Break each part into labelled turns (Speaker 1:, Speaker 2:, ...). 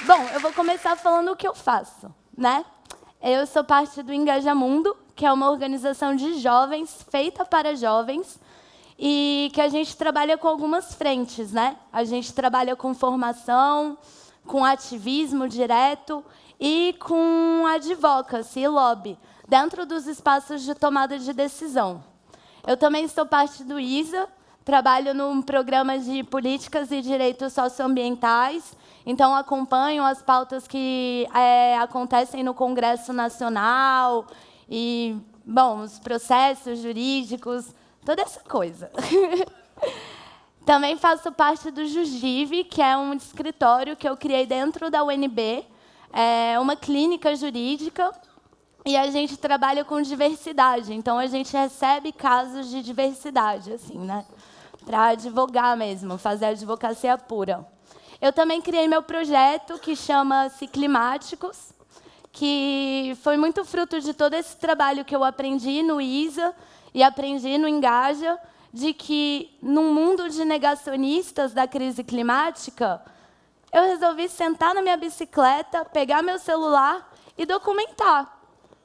Speaker 1: Bom, eu vou começar falando o que eu faço, né? Eu sou parte do Engajamundo, que é uma organização de jovens, feita para jovens, e que a gente trabalha com algumas frentes, né? A gente trabalha com formação, com ativismo direto e com advocacy e lobby, dentro dos espaços de tomada de decisão. Eu também sou parte do ISA, trabalho num programa de políticas e direitos socioambientais, então acompanho as pautas que acontecem no Congresso Nacional e, bom, os processos jurídicos, toda essa coisa. Também faço parte do Jugive, que é um escritório que eu criei dentro da UNB, é uma clínica jurídica, e a gente trabalha com diversidade. Então, a gente recebe casos de diversidade, assim, né? Para advogar mesmo, fazer advocacia pura. Eu também criei meu projeto, que chama-se Climáticos, que foi muito fruto de todo esse trabalho que eu aprendi no ISA e aprendi no Engaja, de que, num mundo de negacionistas da crise climática, eu resolvi sentar na minha bicicleta, pegar meu celular e documentar.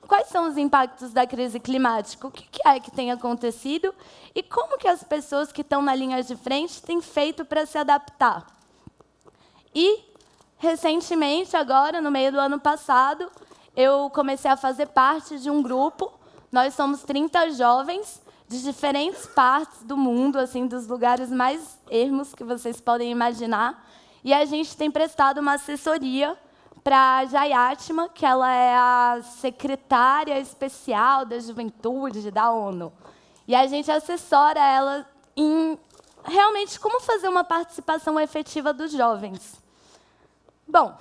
Speaker 1: Quais são os impactos da crise climática? O que é que tem acontecido? E como que as pessoas que estão na linha de frente têm feito para se adaptar? E, recentemente, agora, no meio do ano passado, eu comecei a fazer parte de um grupo. Nós somos 30 jovens de diferentes partes do mundo, assim, dos lugares mais ermos que vocês podem imaginar. E a gente tem prestado uma assessoria para a Jayatma, que ela é a secretária especial da juventude da ONU. E a gente assessora ela em realmente como fazer uma participação efetiva dos jovens. Bom,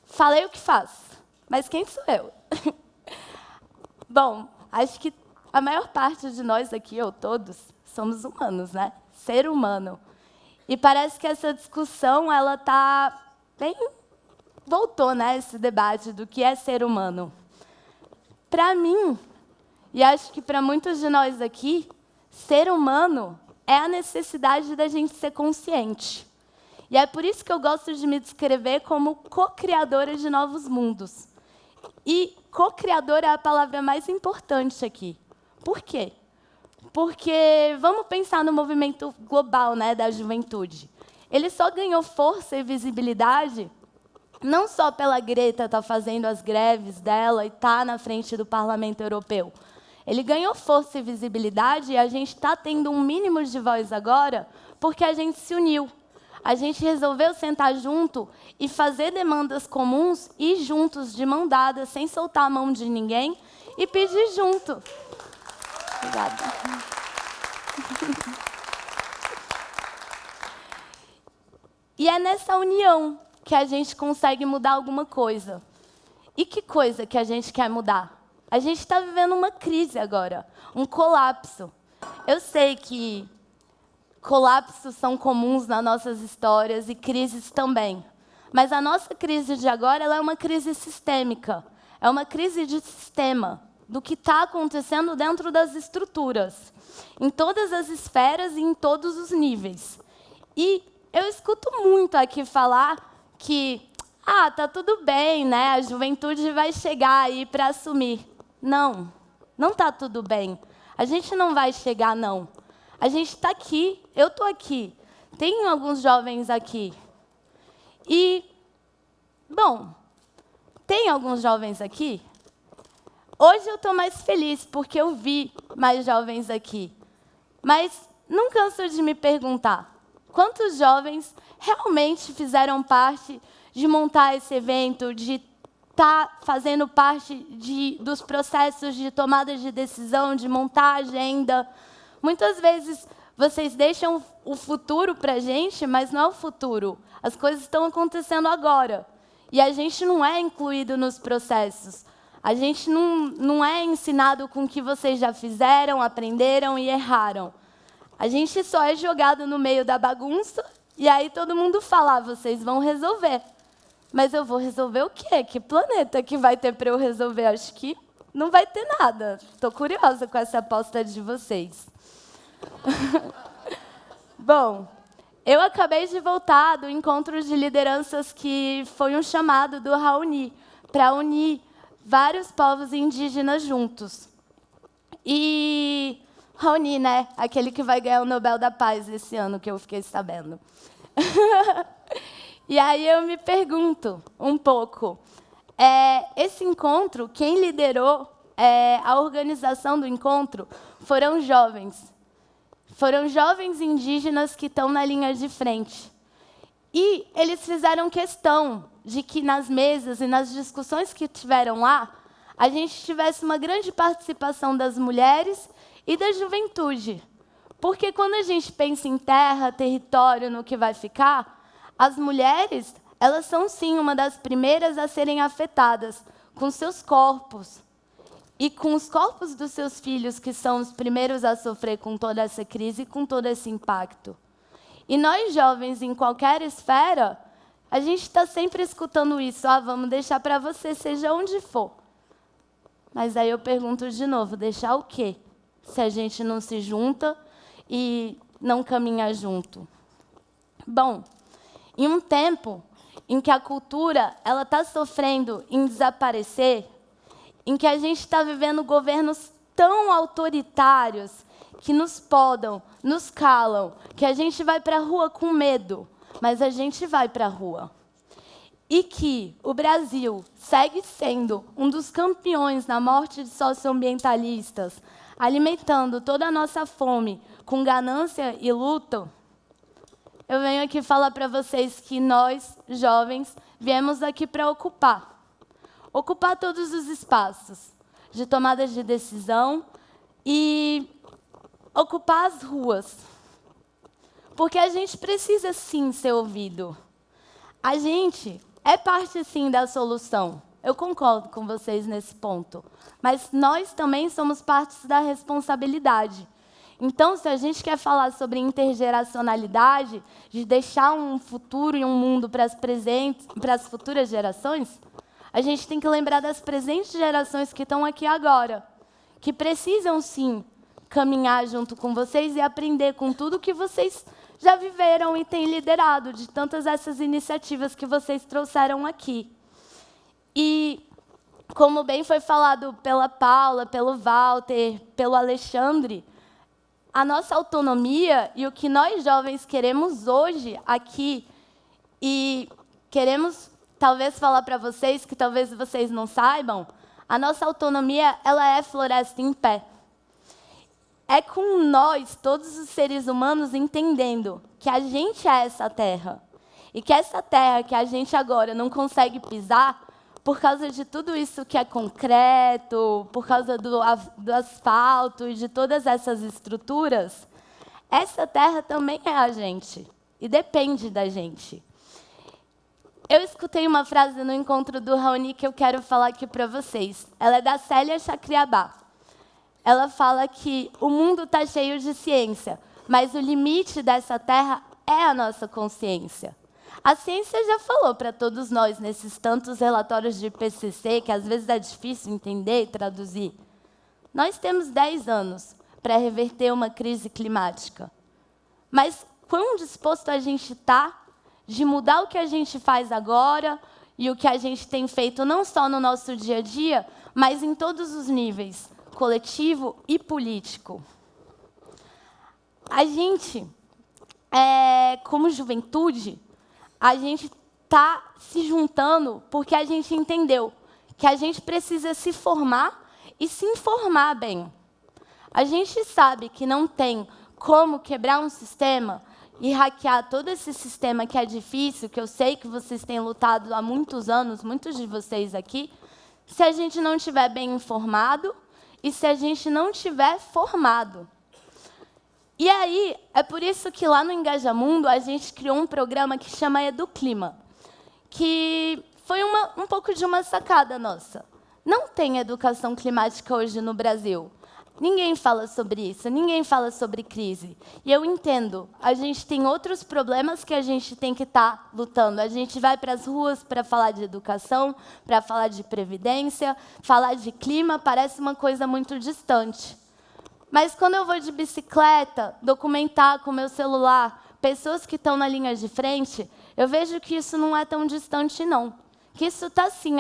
Speaker 1: falei o que faço, mas quem sou eu? Bom, acho que a maior parte de nós aqui, ou todos, somos humanos, né? Ser humano. E parece que essa discussão, ela está bem... Voltou, né, esse debate do que é ser humano. Para mim, e acho que para muitos de nós aqui, ser humano é a necessidade da gente ser consciente. E é por isso que eu gosto de me descrever como co-criadora de novos mundos. E co-criadora é a palavra mais importante aqui. Por quê? Porque vamos pensar no movimento global, né, da juventude. Ele só ganhou força e visibilidade não só pela Greta estar fazendo as greves dela e estar na frente do Parlamento Europeu. Ele ganhou força e visibilidade e a gente está tendo um mínimo de voz agora porque a gente se uniu. A gente resolveu sentar junto e fazer demandas comuns e juntos, de mão dada, sem soltar a mão de ninguém, e pedir junto. Obrigada. E é nessa união que a gente consegue mudar alguma coisa. E que coisa que a gente quer mudar? A gente está vivendo uma crise agora, um colapso. Eu sei que colapsos são comuns nas nossas histórias e crises também. Mas a nossa crise de agora ela é uma crise sistêmica. É uma crise de sistema, do que está acontecendo dentro das estruturas, em todas as esferas e em todos os níveis. E eu escuto muito aqui falar que, tá tudo bem, né? A juventude vai chegar aí para assumir. Não, não está tudo bem. A gente não vai chegar, não. A gente está aqui, eu estou aqui. Tem alguns jovens aqui. E, bom, tem alguns jovens aqui? Hoje eu estou mais feliz, porque eu vi mais jovens aqui. Mas não canso de me perguntar, quantos jovens realmente fizeram parte de montar esse evento, de estar fazendo parte dos processos de tomada de decisão, de montar a agenda? Muitas vezes vocês deixam o futuro para a gente, mas não é o futuro. As coisas estão acontecendo agora. E a gente não é incluído nos processos. A gente não é ensinado com o que vocês já fizeram, aprenderam e erraram. A gente só é jogado no meio da bagunça e aí todo mundo fala, vocês vão resolver. Mas eu vou resolver o quê? Que planeta que vai ter para eu resolver? Acho que não vai ter nada. Estou curiosa com essa aposta de vocês. Bom, Eu acabei de voltar do encontro de lideranças que foi um chamado do Raoni para unir vários povos indígenas juntos. E Raoni, né? Aquele que vai ganhar o Nobel da Paz esse ano, que eu fiquei sabendo. E aí eu me pergunto um pouco, esse encontro, quem liderou a organização do encontro foram jovens. Foram jovens indígenas que estão na linha de frente. E eles fizeram questão de que nas mesas e nas discussões que tiveram lá, a gente tivesse uma grande participação das mulheres e da juventude. Porque quando a gente pensa em terra, território, no que vai ficar, as mulheres, elas são sim uma das primeiras a serem afetadas com seus corpos. E com os corpos dos seus filhos, que são os primeiros a sofrer com toda essa crise e com todo esse impacto. E nós, jovens, em qualquer esfera, a gente está sempre escutando isso. Vamos deixar para você, seja onde for. Mas aí eu pergunto de novo, deixar o quê? Se a gente não se junta e não caminha junto. Bom, em um tempo em que a cultura está sofrendo em desaparecer, em que a gente está vivendo governos tão autoritários que nos podam, nos calam, que a gente vai para a rua com medo, mas a gente vai para a rua. E que o Brasil segue sendo um dos campeões na morte de socioambientalistas, alimentando toda a nossa fome com ganância e luta, eu venho aqui falar para vocês que nós, jovens, viemos aqui para ocupar todos os espaços de tomada de decisão e ocupar as ruas. Porque a gente precisa, sim, ser ouvido. A gente é parte, sim, da solução. Eu concordo com vocês nesse ponto. Mas nós também somos parte da responsabilidade. Então, se a gente quer falar sobre intergeracionalidade, de deixar um futuro e um mundo para as futuras gerações, a gente tem que lembrar das presentes gerações que estão aqui agora, que precisam, sim, caminhar junto com vocês e aprender com tudo que vocês já viveram e têm liderado, de tantas essas iniciativas que vocês trouxeram aqui. E, como bem foi falado pela Paula, pelo Walter, pelo Alexandre, a nossa autonomia e o que nós jovens queremos hoje aqui, e queremos talvez falar para vocês, que talvez vocês não saibam, a nossa autonomia ela é floresta em pé. É com nós, todos os seres humanos, entendendo que a gente é essa terra. E que essa terra que a gente agora não consegue pisar, por causa de tudo isso que é concreto, por causa do asfalto e de todas essas estruturas, essa terra também é a gente. E depende da gente. Eu escutei uma frase no encontro do Raoni que eu quero falar aqui para vocês. Ela é da Célia Chacriabá. Ela fala que o mundo está cheio de ciência, mas o limite dessa terra é a nossa consciência. A ciência já falou para todos nós, nesses tantos relatórios de IPCC, que às vezes é difícil entender e traduzir. Nós temos 10 anos para reverter uma crise climática. Mas quão disposto a gente está de mudar o que a gente faz agora e o que a gente tem feito não só no nosso dia a dia, mas em todos os níveis, coletivo e político. A gente, como juventude, a gente está se juntando porque a gente entendeu que a gente precisa se formar e se informar bem. A gente sabe que não tem como quebrar um sistema e hackear todo esse sistema que é difícil, que eu sei que vocês têm lutado há muitos anos, muitos de vocês aqui, se a gente não estiver bem informado e se a gente não estiver formado. E aí, é por isso que lá no Engajamundo a gente criou um programa que chama Educlima, que foi um pouco de uma sacada nossa. Não tem educação climática hoje no Brasil. Ninguém fala sobre isso, ninguém fala sobre crise. E eu entendo, a gente tem outros problemas que a gente tem que estar lutando. A gente vai para as ruas para falar de educação, para falar de previdência, falar de clima, parece uma coisa muito distante. Mas quando eu vou de bicicleta, documentar com meu celular, pessoas que estão na linha de frente, eu vejo que isso não é tão distante, não. Que isso está, sim,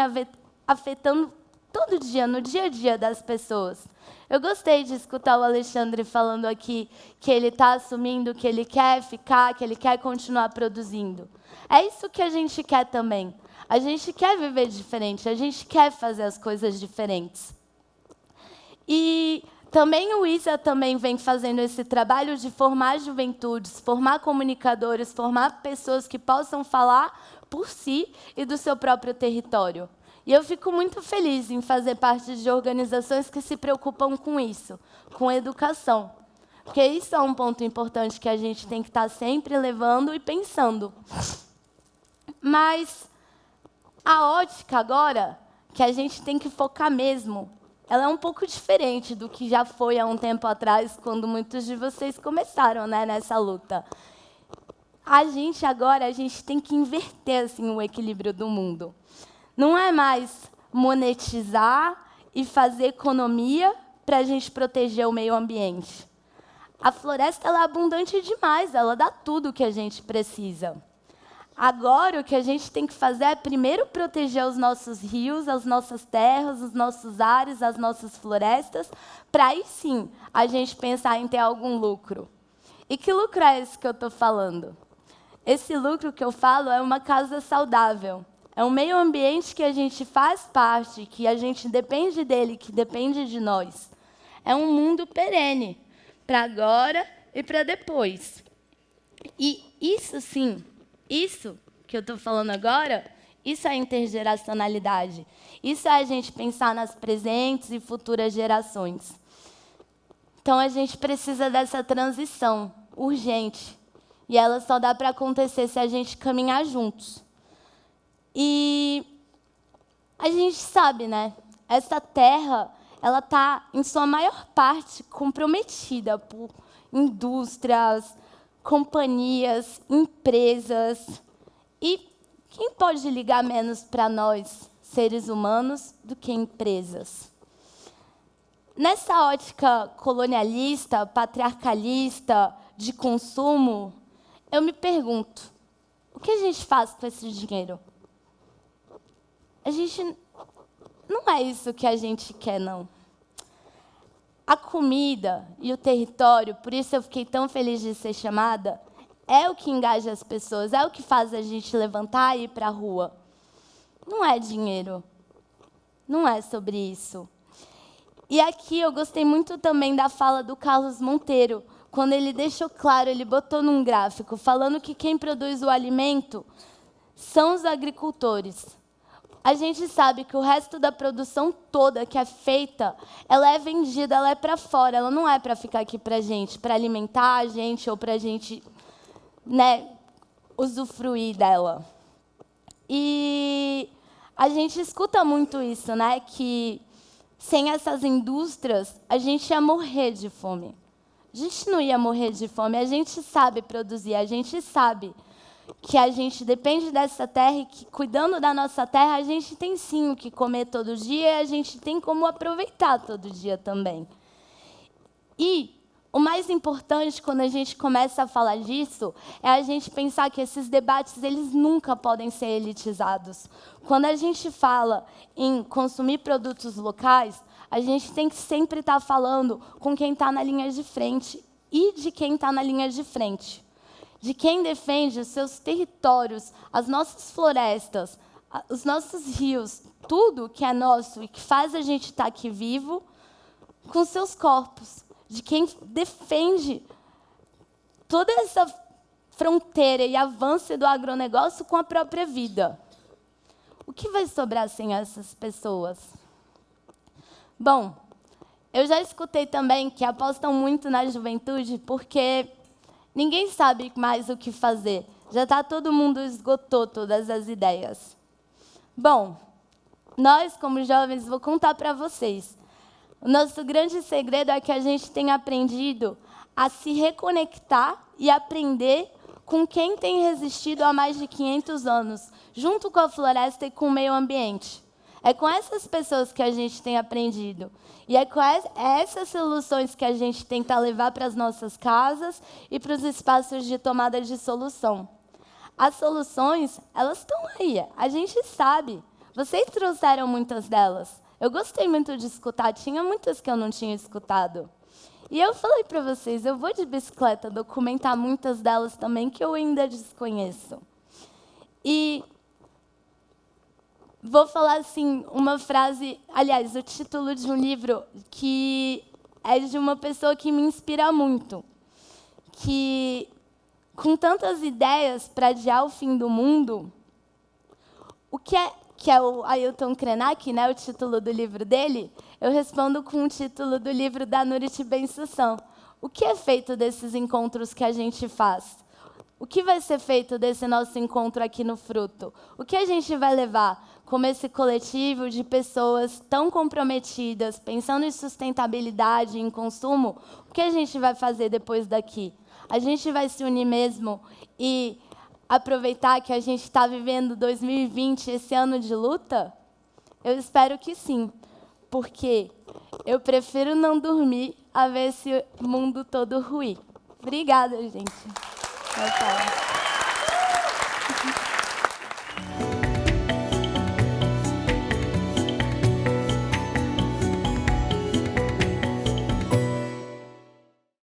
Speaker 1: afetando todo dia, no dia a dia das pessoas. Eu gostei de escutar o Alexandre falando aqui que ele está assumindo que ele quer ficar, que ele quer continuar produzindo. É isso que a gente quer também. A gente quer viver diferente, a gente quer fazer as coisas diferentes. E também o ISA também vem fazendo esse trabalho de formar juventudes, formar comunicadores, formar pessoas que possam falar por si e do seu próprio território. E eu fico muito feliz em fazer parte de organizações que se preocupam com isso, com educação. Porque isso é um ponto importante que a gente tem que estar sempre levando e pensando. Mas a ótica agora, que a gente tem que focar mesmo, ela é um pouco diferente do que já foi há um tempo atrás, quando muitos de vocês começaram, né, nessa luta. A gente tem que inverter assim, o equilíbrio do mundo. Não é mais monetizar e fazer economia para a gente proteger o meio ambiente. A floresta ela é abundante demais, ela dá tudo o que a gente precisa. Agora, o que a gente tem que fazer é primeiro proteger os nossos rios, as nossas terras, os nossos ares, as nossas florestas, para aí sim a gente pensar em ter algum lucro. E que lucro é esse que eu estou falando? Esse lucro que eu falo é uma casa saudável. É um meio ambiente que a gente faz parte, que a gente depende dele, que depende de nós. É um mundo perene, para agora e para depois. E isso sim, isso que eu estou falando agora, isso é intergeracionalidade. Isso é a gente pensar nas presentes e futuras gerações. Então, a gente precisa dessa transição urgente. E ela só dá para acontecer se a gente caminhar juntos. E a gente sabe, né? Essa terra, ela está, em sua maior parte, comprometida por indústrias, companhias, empresas. E quem pode ligar menos para nós, seres humanos, do que empresas? Nessa ótica colonialista, patriarcalista, de consumo, eu me pergunto, o que a gente faz com esse dinheiro? A gente não é isso que a gente quer, não. A comida e o território, por isso eu fiquei tão feliz de ser chamada, é o que engaja as pessoas, é o que faz a gente levantar e ir para a rua. Não é dinheiro. Não é sobre isso. E aqui eu gostei muito também da fala do Carlos Monteiro, quando ele deixou claro, ele botou num gráfico, falando que quem produz o alimento são os agricultores. A gente sabe que o resto da produção toda que é feita, ela é vendida, ela é para fora, ela não é para ficar aqui para a gente, para alimentar a gente ou para a gente, né, usufruir dela. E a gente escuta muito isso, né, que sem essas indústrias, a gente ia morrer de fome. A gente não ia morrer de fome, a gente sabe produzir, a gente sabe que a gente depende dessa terra e que, cuidando da nossa terra, a gente tem sim o que comer todo dia e a gente tem como aproveitar todo dia também. E o mais importante, quando a gente começa a falar disso, é a gente pensar que esses debates eles nunca podem ser elitizados. Quando a gente fala em consumir produtos locais, a gente tem que sempre estar falando com quem está na linha de frente e de quem está na linha de frente. De quem defende os seus territórios, as nossas florestas, os nossos rios, tudo que é nosso e que faz a gente estar aqui vivo, com seus corpos. De quem defende toda essa fronteira e avanço do agronegócio com a própria vida. O que vai sobrar sem essas pessoas? Bom, eu já escutei também que apostam muito na juventude porque ninguém sabe mais o que fazer. Já está todo mundo esgotou todas as ideias. Bom, nós, como jovens, vou contar para vocês. O nosso grande segredo é que a gente tem aprendido a se reconectar e aprender com quem tem resistido há mais de 500 anos, junto com a floresta e com o meio ambiente. É com essas pessoas que a gente tem aprendido. E é com essas soluções que a gente tenta levar para as nossas casas e para os espaços de tomada de solução. As soluções, elas estão aí, a gente sabe. Vocês trouxeram muitas delas. Eu gostei muito de escutar, tinha muitas que eu não tinha escutado. E eu falei para vocês, eu vou de bicicleta documentar muitas delas também que eu ainda desconheço. E vou falar assim, uma frase, aliás, o título de um livro que é de uma pessoa que me inspira muito, que com tantas ideias para adiar o fim do mundo, o que é o Ailton Krenak, né, o título do livro dele, eu respondo com o título do livro da Nurit Ben-Sussan. O que é feito desses encontros que a gente faz? O que vai ser feito desse nosso encontro aqui no Fruto? O que a gente vai levar como esse coletivo de pessoas tão comprometidas, pensando em sustentabilidade, em consumo? O que a gente vai fazer depois daqui? A gente vai se unir mesmo e aproveitar que a gente está vivendo 2020, esse ano de luta? Eu espero que sim, porque eu prefiro não dormir a ver esse mundo todo ruir. Obrigada, gente. Tchau, tchau.